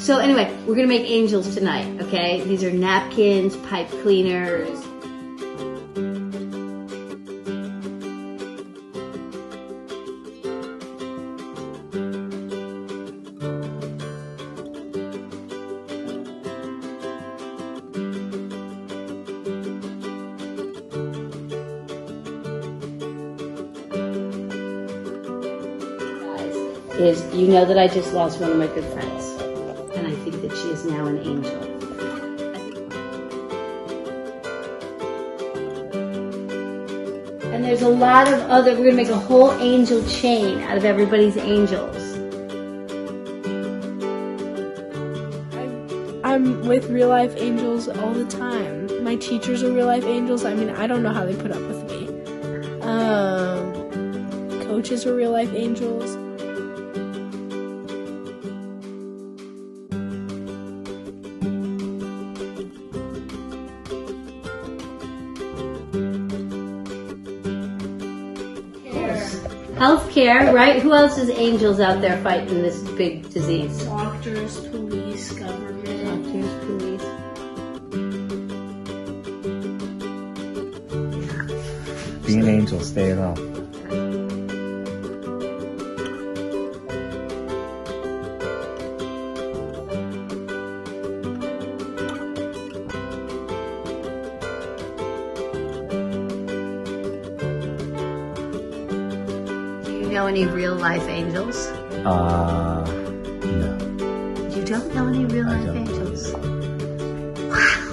So anyway, we're gonna make angels tonight, okay? These are napkins, pipe cleaners. Is you know that I just lost one of my good friends, and I think that she is now an angel. And there's a lot of other, we're gonna make a whole angel chain out of everybody's angels. I'm with real life angels all the time. My teachers are real life angels. I mean, I don't know how they put up with me. Coaches are real life angels. Healthcare, right? Who else is angels out there fighting this big disease? Doctors, police, government. Doctors, police. Be an angel, stay at home. Know any real life angels? No. You don't know any real life angels? Wow.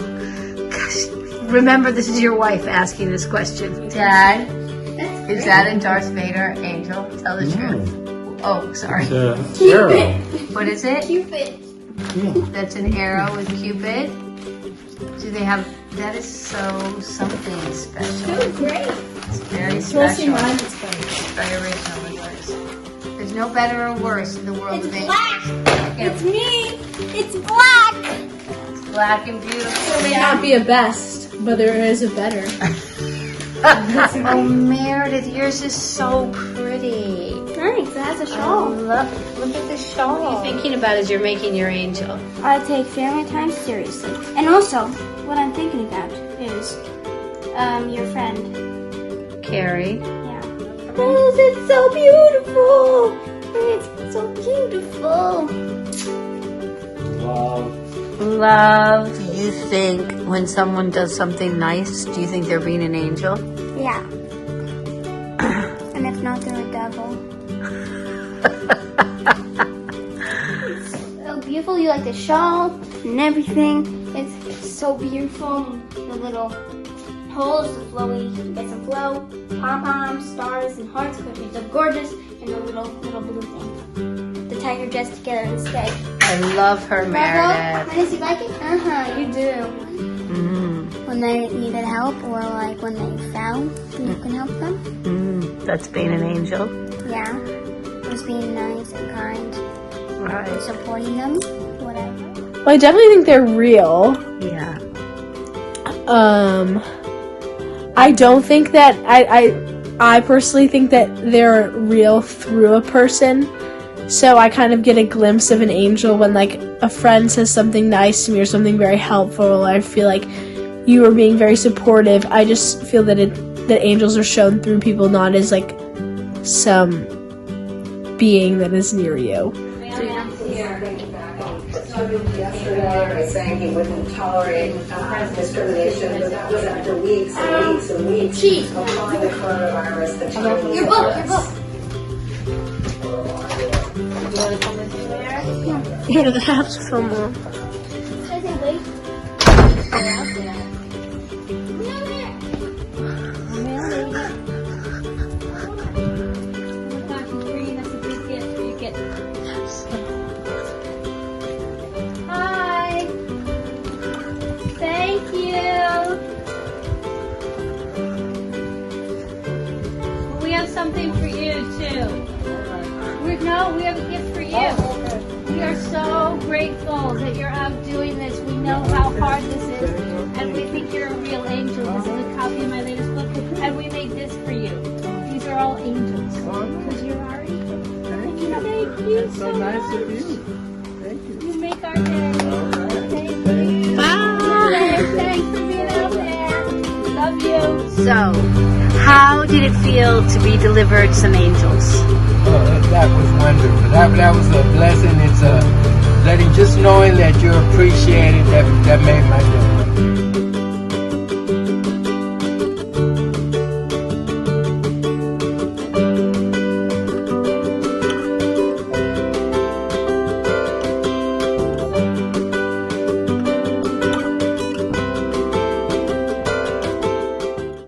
Gosh. Remember, this is your wife asking this question. Dad, is that a Darth Vader angel? Tell the truth. Oh, sorry. Cupid. What is it? Cupid. That's an arrow with Cupid. Do they have? That is so something special. Oh, great. It's very Mostly special. mine is funny. It's very original. There's no better or worse in the world It's of angels. black. It's me. It's black. It's black and beautiful. There may not be a best, but there is a better. Oh, Meredith, yours is so pretty. Thanks, it has a I shawl. love, look at the shawl. What are you thinking about as you're making your angel? I take family time seriously. And also, what I'm thinking about is your friend. Carrie. Yeah. Oh, it's so beautiful. It's so beautiful. Love. Do you think when someone does something nice, do you think they're being an angel? Yeah. And if not, they're a devil. It's so beautiful. You like the shawl and everything. It's so beautiful. The little holes, the flowy, you get some flow, pom-poms, stars, and hearts, which are so gorgeous, and the little blue thing. To tie your dress together instead. I love her, Meredith. Meredith, you like it? Uh-huh, you do. Mm. When they needed help, or like when they fell, you can help them. That's being an angel. Yeah. Just being nice and kind. Right. Supporting them, whatever. Well, I definitely think they're real. Yeah. I don't think that I personally think that they're real through a person. So I kind of get a glimpse of an angel when like a friend says something nice to me or something very helpful. I feel like you are being very supportive. I just feel that that angels are shown through people, not as like some being that is near you. Yesterday, saying he wouldn't tolerate discrimination, but that was after weeks and weeks and weeks of calling the coronavirus the Chinese Your book. You want to come with me there? Yeah, they have to film more. Should I say wait? Hi. Thank you. We have something for you too. We have a gift for you. We are so grateful that you're out doing this. We know how hard this is, and we think you're a real angel. This is a copy of my latest book, and we made this for you. These are all angels because you're our angel. Thank you. That's so nice of you. Thank you. You make our day. So, how did it feel to be delivered some angels? That was wonderful. That was a blessing. It's a letting, just knowing that you're appreciated. That made my